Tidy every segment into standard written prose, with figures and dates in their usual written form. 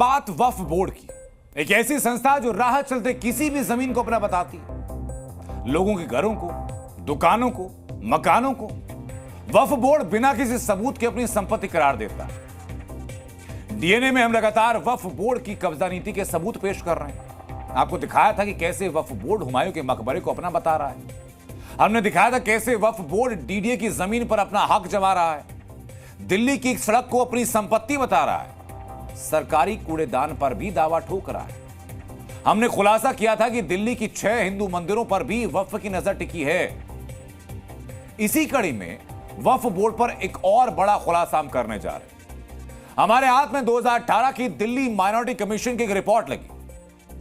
बात वक्फ बोर्ड की, एक ऐसी संस्था जो राह चलते किसी भी जमीन को अपना बताती है, लोगों के घरों को, दुकानों को, मकानों को वक्फ बोर्ड बिना किसी सबूत के अपनी संपत्ति करार देता है। डीएनए में हम लगातार वक्फ बोर्ड की कब्जा नीति के सबूत पेश कर रहे हैं। आपको दिखाया था कि कैसे वक्फ बोर्ड हुमायूं के मकबरे को अपना बता रहा है। हमने दिखाया था कैसे वक्फ बोर्ड डीडीए की जमीन पर अपना हक जमा रहा है, दिल्ली की एक सड़क को अपनी संपत्ति बता रहा है, सरकारी कूड़ेदान पर भी दावा ठोक रहा है। हमने खुलासा किया था कि दिल्ली की 6 हिंदू मंदिरों पर भी वक्फ की नजर टिकी है। इसी कड़ी में वक्फ बोर्ड पर एक और बड़ा खुलासा हम करने जा रहे हैं। हमारे हाथ में 2018 की दिल्ली माइनॉरिटी कमीशन की एक रिपोर्ट लगी,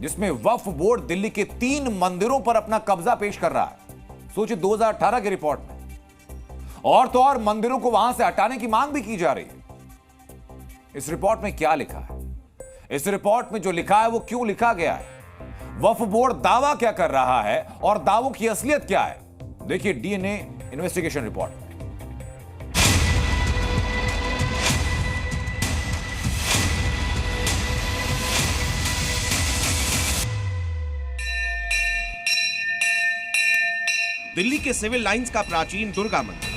जिसमें वक्फ बोर्ड दिल्ली के 3 मंदिरों पर अपना कब्जा पेश कर रहा है। सोचिए, 2018 की रिपोर्ट में और तो और मंदिरों को वहां से हटाने की मांग भी की जा रही है। इस रिपोर्ट में क्या लिखा है? इस रिपोर्ट में जो लिखा है वो क्यों लिखा गया है? वक्फ बोर्ड दावा क्या कर रहा है और दावों की असलियत क्या है? देखिए डीएनए इन्वेस्टिगेशन रिपोर्ट। दिल्ली के सिविल लाइंस का प्राचीन दुर्गा मंदिर,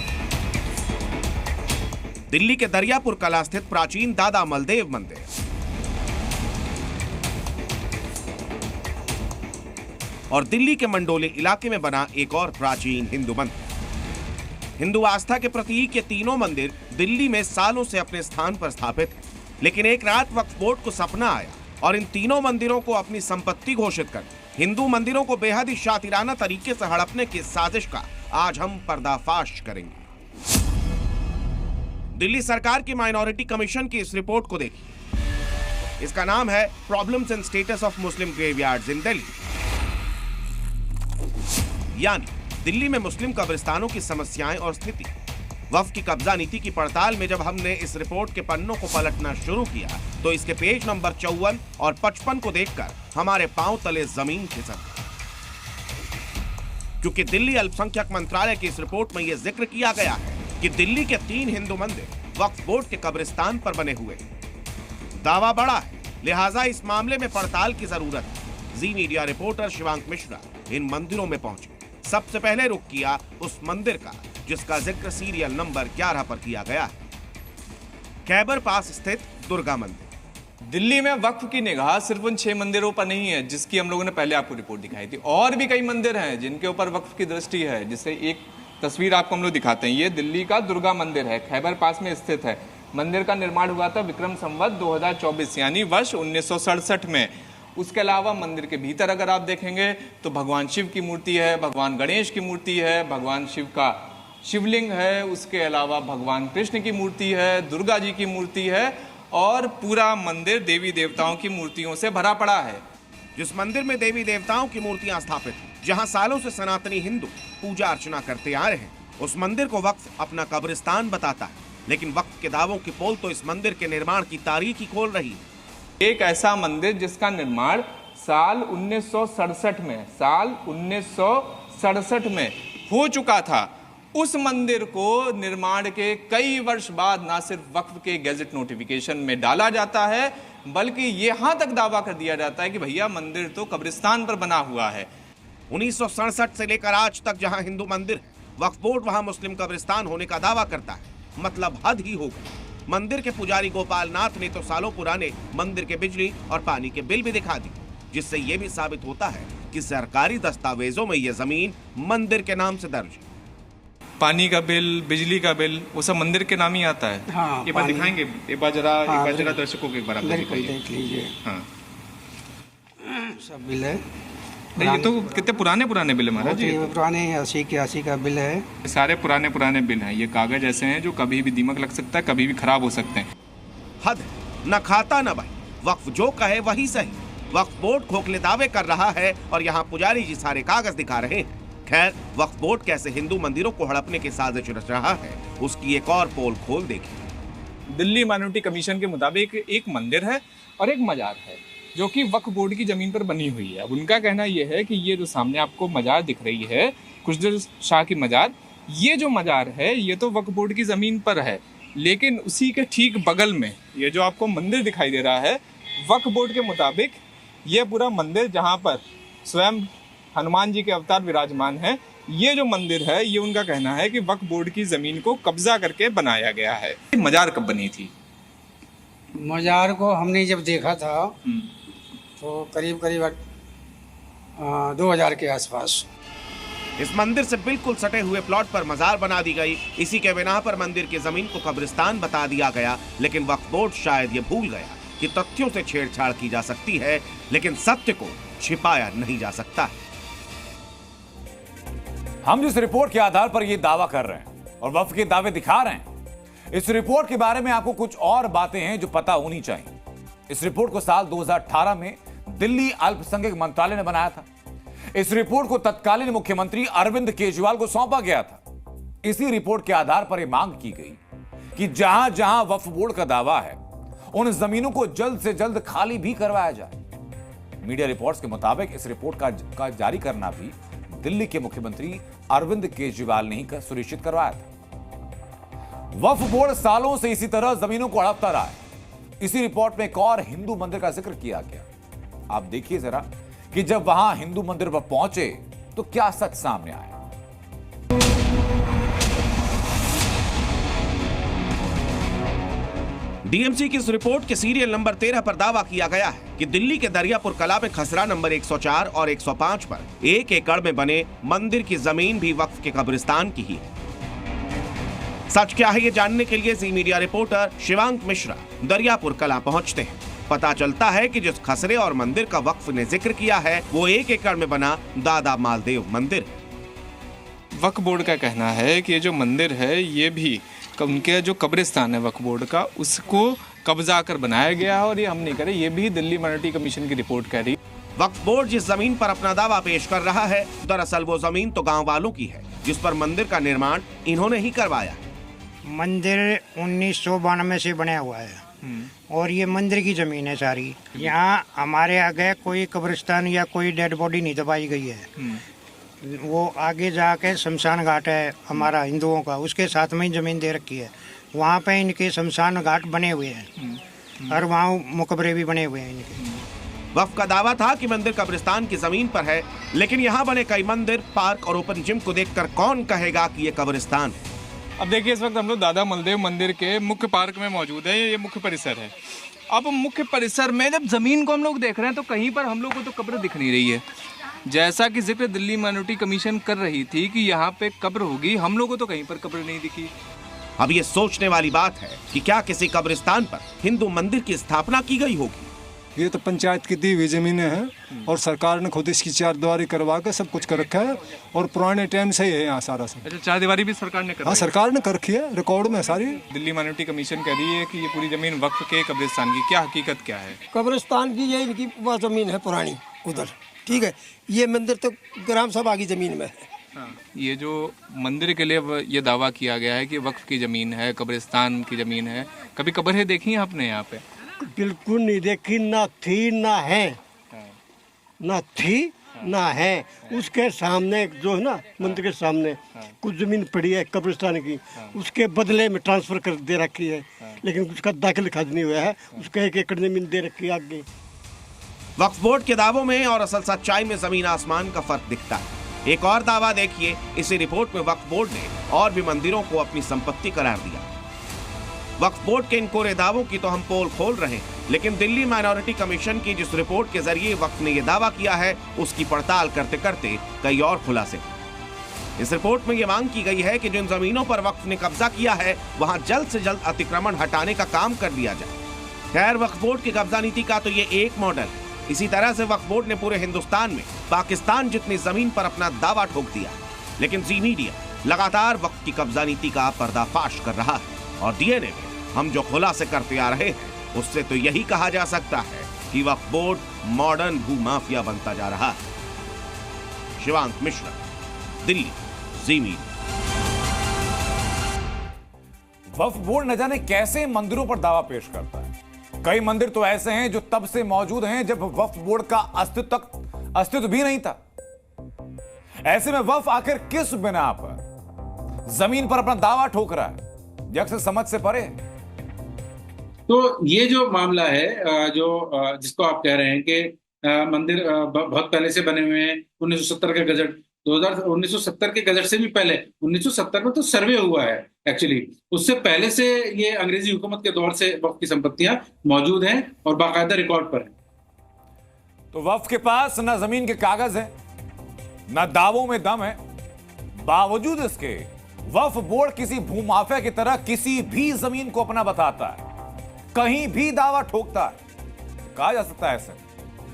दिल्ली के दरियापुर कला स्थित प्राचीन दादा मलदेव मंदिर, और दिल्ली के मंडोले इलाके में बना एक और प्राचीन हिंदू मंदिर। हिंदू आस्था के प्रतीक ये तीनों मंदिर दिल्ली में सालों से अपने स्थान पर स्थापित हैं। लेकिन एक रात वक्फ बोर्ड को सपना आया और इन तीनों मंदिरों को अपनी संपत्ति घोषित कर हिंदू मंदिरों को बेहद ही शातिराना तरीके से हड़पने की साजिश का आज हम पर्दाफाश करेंगे। दिल्ली सरकार की माइनॉरिटी कमीशन की इस रिपोर्ट को देखिए। इसका नाम है problems and status of Muslim graveyards in Delhi, यानी दिल्ली में मुस्लिम कब्रिस्तानों की समस्याएं और स्थिति। वक्फ की कब्जा नीति की पड़ताल में जब हमने इस रिपोर्ट के पन्नों को पलटना शुरू किया तो इसके पेज नंबर 54 और 55 को देखकर हमारे पांव तले जमीन खिसक गई, क्योंकि दिल्ली अल्पसंख्यक मंत्रालय की इस रिपोर्ट में यह जिक्र किया गया है कि दिल्ली के 3 हिंदू मंदिर वक्फ बोर्ड के कब्रिस्तान पर बने हुए हैं। दावा बड़ा है, लिहाजा इस मामले में पड़ताल की जरूरत है। जी मीडिया रिपोर्टर शिवांक मिश्रा इन मंदिरों में पहुंचे। सबसे पहले रुख किया उस मंदिर का जिसका जिक्र सीरियल नंबर 11 पर किया गया है, खैबर पास स्थित दुर्गा मंदिर। दिल्ली में वक्फ की निगाह सिर्फ उन 6 मंदिरों पर नहीं है जिसकी हम लोगों ने पहले आपको रिपोर्ट दिखाई थी, और भी कई मंदिर हैं जिनके ऊपर वक्फ की दृष्टि है। जिससे एक तस्वीर आपको हम लोग दिखाते हैं। ये दिल्ली का दुर्गा मंदिर है, खैबर पास में स्थित है। मंदिर का निर्माण हुआ था विक्रम संवत 2024 यानी वर्ष 1967 में। उसके अलावा मंदिर के भीतर अगर आप देखेंगे तो भगवान शिव की मूर्ति है, भगवान गणेश की मूर्ति है, भगवान शिव का शिवलिंग है, उसके अलावा भगवान कृष्ण की मूर्ति है, दुर्गा जी की मूर्ति है, और पूरा मंदिर देवी देवताओं की मूर्तियों से भरा पड़ा है। जिस मंदिर में देवी देवताओं की मूर्तियां स्थापित हैं, जहां सालों से सनातनी हिंदू पूजा अर्चना करते आ रहे हैं, उस मंदिर को वक्फ अपना कब्रिस्तान बताता है। लेकिन वक्फ के दावों की पोल तो इस मंदिर के निर्माण की तारीख ही खोल रही है। एक ऐसा मंदिर जिसका निर्माण साल 1967 में हो चुका था, उस मंदिर को निर्माण के कई वर्ष बाद न सिर्फ वक्फ के गैजेट नोटिफिकेशन में डाला जाता है, बल्कि यहां तक दावा कर दिया जाता है कि भैया मंदिर तो कब्रिस्तान पर बना हुआ है। 1967 से लेकर आज तक जहां हिंदू मंदिर, वक्फ बोर्ड वहां मुस्लिम कब्रिस्तान होने का दावा करता है। मतलब हद ही हो गई। मंदिर के पुजारी गोपाल नाथ ने तो सालों पुराने मंदिर के बिजली और पानी के बिल भी दिखा दिए, जिससे यह भी साबित होता है कि सरकारी दस्तावेजों में यह जमीन मंदिर के नाम से दर्ज है। पानी का बिल, बिजली का बिल, वो सब मंदिर के नाम ही आता है। हाँ, ये बात दिखाएंगे एक बार जरा दर्शकों को एक बार आप देख लीजिए। हाँ, सब बिल है। ये तो कितने पुराने बिल है महाराज। ये पुराने 80 का बिल है। सारे पुराने बिल हैं। ये कागज ऐसे हैं जो कभी भी दीमक लग सकता है, कभी भी खराब हो सकते हैं। हद न खाता न भाई, वक्फ जो कहे वही सही। वक्फ बोर्ड खोखले दावे कर रहा है और यहाँ पुजारी जी सारे कागज दिखा रहे हैं। खैर, वक्फ बोर्ड कैसे हिंदू मंदिरों को हड़पने की साजिश रच रहा है, उसकी एक और पोल खोल देखिए। दिल्ली माइनॉरिटी कमीशन के मुताबिक एक मंदिर है और एक मजार है, जो कि वक्फ बोर्ड की जमीन पर बनी हुई है। अब उनका कहना यह है कि ये जो सामने आपको मजार दिख रही है, खुशदर शाह की मजार, ये जो मजार है ये तो वक्फ बोर्ड की जमीन पर है, लेकिन उसी के ठीक बगल में ये जो आपको मंदिर दिखाई दे रहा है, वक्फ बोर्ड के मुताबिक ये पूरा मंदिर जहाँ पर स्वयं हनुमान जी के अवतार विराजमान हैं, ये जो मंदिर है ये उनका कहना है कि वक्फ बोर्ड की जमीन को कब्जा करके बनाया गया है। मजार कब बनी थी? मजार को हमने जब देखा था तो करीब करीब 2000 के आसपास। इस मंदिर से बिल्कुल सटे हुए प्लॉट पर मजार बना दी गई। इसी के बिना पर मंदिर की जमीन को कब्रिस्तान बता दिया गया। लेकिन वक्फ बोर्ड शायद ये भूल गया कि तथ्यों से छेड़छाड़ की जा सकती है, लेकिन सत्य को छिपाया नहीं जा सकता। हम जिस रिपोर्ट के आधार पर यह दावा कर रहे हैं और वक्फ के दावे दिखा रहे हैं, इस रिपोर्ट के बारे में आपको कुछ और बातें हैं जो पता होनी चाहिए। इस रिपोर्ट को साल 2018 में दिल्ली अल्पसंख्यक मंत्रालय ने बनाया था। इस रिपोर्ट को तत्कालीन मुख्यमंत्री अरविंद केजरीवाल को सौंपा गया था। इसी रिपोर्ट के आधार पर यह मांग की गई कि जहां जहां वक्फ बोर्ड का दावा है उन जमीनों को जल्द से जल्द खाली भी करवाया जाए। मीडिया रिपोर्ट्स के मुताबिक इस रिपोर्ट का जारी करना भी दिल्ली के मुख्यमंत्री अरविंद केजरीवाल ने ही सुनिश्चित करवाया था। वक्फ बोर्ड सालों से इसी तरह जमीनों को हड़पता रहा है। इसी रिपोर्ट में एक और हिंदू मंदिर का जिक्र किया गया। आप देखिए जरा कि जब वहां हिंदू मंदिर पर पहुंचे तो क्या सच सामने आया। डीएमसी की इस रिपोर्ट के सीरियल नंबर 13 पर दावा किया गया है कि दिल्ली के दरियापुर कला में खसरा नंबर 104 और 105 पर 1 एकड़ में बने मंदिर की जमीन भी वक्फ के कब्रिस्तान की ही है। सच क्या है ये जानने के लिए जी मीडिया रिपोर्टर शिवांक मिश्रा दरियापुर कला पहुंचते हैं। पता चलता है कि जिस खसरे और मंदिर का वक्फ ने जिक्र किया है वो 1 एकड़ में बना दादा मालदेव मंदिर। वक्फ बोर्ड का कहना है कि ये जो मंदिर है ये भी उनके जो कब्रिस्तान है वक्फ बोर्ड का, उसको कब्जा कर बनाया गया है और ये हम नहीं करे। ये भी दिल्ली माइनॉरिटी कमीशन की रिपोर्ट कह रही। वक्फ बोर्ड जिस जमीन पर अपना दावा पेश कर रहा है, दरअसल वो जमीन तो गांव वालों की है जिस पर मंदिर का निर्माण इन्होंने ही करवाया। मंदिर 1992 से बना हुआ है और ये मंदिर की जमीन है सारी। यहाँ हमारे आगे कोई कब्रिस्तान या कोई डेड बॉडी नहीं दबाई गई है। वो आगे जाके शमशान घाट है हमारा हिंदुओं का, उसके साथ में ही जमीन दे रखी है। वहाँ पे इनके शमशान घाट बने हुए हैं और वहाँ मुकबरे भी बने हुए हैं इनके। वक्फ का दावा था कि मंदिर कब्रिस्तान की जमीन पर है, लेकिन यहाँ बने कई मंदिर, पार्क और ओपन जिम को देखकर कौन कहेगा कि ये कब्रिस्तान है। अब देखिए इस वक्त हम लोग दादा मालदेव मंदिर के मुख्य पार्क में मौजूद है। ये मुख्य परिसर है। अब मुख्य परिसर में जब जमीन को हम लोग देख रहे हैं तो कहीं पर हम लोग को तो कब्र दिख नहीं रही है, जैसा कि जिक्र दिल्ली माइनॉरिटी कमीशन कर रही थी कि यहाँ पे कब्र होगी। हम लोगों को तो कहीं पर कब्र नहीं दिखी। अब ये सोचने वाली बात है कि क्या किसी कब्रिस्तान पर हिंदू मंदिर की स्थापना की गई होगी। ये तो पंचायत की दी हुई जमीनें हैं और सरकार ने खुद इसकी चारदीवारी करवा के सब कुछ कर रखा है और पुराने टाइम से ही है यहाँ सारा सब। अच्छा, चारदीवारी भी सरकार ने कर? हाँ, सरकार ने कर रखी है, रिकॉर्ड में सारी। दिल्ली माइनॉरिटी कमीशन कह रही है कि ये पूरी जमीन वक्फ के कब्रिस्तान की, क्या हकीकत क्या है? कब्रिस्तान की ये इनकी वह जमीन है पुरानी उधर, ठीक है। ये मंदिर तो ग्राम सभा की जमीन में है। ये जो मंदिर के लिए ये दावा किया गया है कि वक्फ की जमीन है, कब्रिस्तान की जमीन है, कभी कब्रें देखी हैं आपने यहाँ पे? बिल्कुल नहीं देखी, ना थी ना है, ना थी ना है। उसके सामने जो है ना मंदिर के सामने कुछ जमीन पड़ी है कब्रिस्तान की, उसके बदले में ट्रांसफर कर दे रखी है, लेकिन उसका दाखिल खर्च नहीं हुआ है। उसका 1 एकड़ जमीन दे रखी है आगे। वक्फ बोर्ड के दावों में और असल सच्चाई में जमीन आसमान का फर्क दिखता है। एक और दावा देखिए, इसी रिपोर्ट में वक्फ बोर्ड ने और भी मंदिरों को अपनी संपत्ति करार दिया। वक्फ बोर्ड के इन कोरे दावों की तो हम पोल खोल रहे हैं, लेकिन दिल्ली माइनॉरिटी कमीशन की जिस रिपोर्ट के जरिए वक्फ ने यह दावा किया है उसकी पड़ताल करते करते कई और खुलासे। इस रिपोर्ट में यह मांग की गई है कि जिन जमीनों पर वक्फ ने कब्जा किया है वहां जल्द से जल्द अतिक्रमण हटाने का काम कर लिया जाए। खैर, वक्फ बोर्ड की कब्जा नीति का तो ये एक मॉडल है। इसी तरह से वक्फ बोर्ड ने पूरे हिंदुस्तान में पाकिस्तान जितनी जमीन पर अपना दावा ठोक दिया, लेकिन जी मीडिया लगातार वक्फ की कब्जा नीति का पर्दाफाश कर रहा है और डीएनए में हम जो खुलासे करते आ रहे हैं उससे तो यही कहा जा सकता है कि वक्फ बोर्ड मॉडर्न भूमाफिया बनता जा रहा है। शिवांक मिश्रा, दिल्ली, जी मीडिया। वक्फ बोर्ड न जाने कैसे मंदिरों पर दावा पेश करता है। कई मंदिर तो ऐसे हैं जो तब से मौजूद हैं जब वक्फ बोर्ड का अस्तित्व भी नहीं था। ऐसे में वक्फ आखिर किस बिना पर जमीन पर अपना दावा ठोक रहा है, यह अक्सर समझ से परे है। तो ये जो मामला है जिसको आप कह रहे हैं कि मंदिर बहुत पहले से बने हुए हैं, 1970 के गजट 1970 के गजट से भी पहले 1970 में तो सर्वे हुआ है एक्चुअली, उससे पहले से ये अंग्रेजी हुकूमत के दौर से वक्फ की संपत्तियां मौजूद हैं और बाकायदा रिकॉर्ड पर हैं। तो वक्फ के पास न जमीन के कागज है, न दावों में दम है, बावजूद इसके वक्फ बोर्ड किसी भूमाफिया की तरह किसी भी जमीन को अपना बताता है, कहीं भी दावा ठोकता है। कहा जा सकता है ऐसे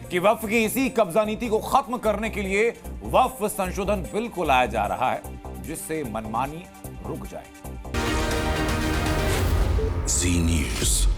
कि वक्फ की इसी कब्जा नीति को खत्म करने के लिए वक्फ संशोधन बिल को लाया जा रहा है, जिससे मनमानी रुक जाए। जी न्यूज़।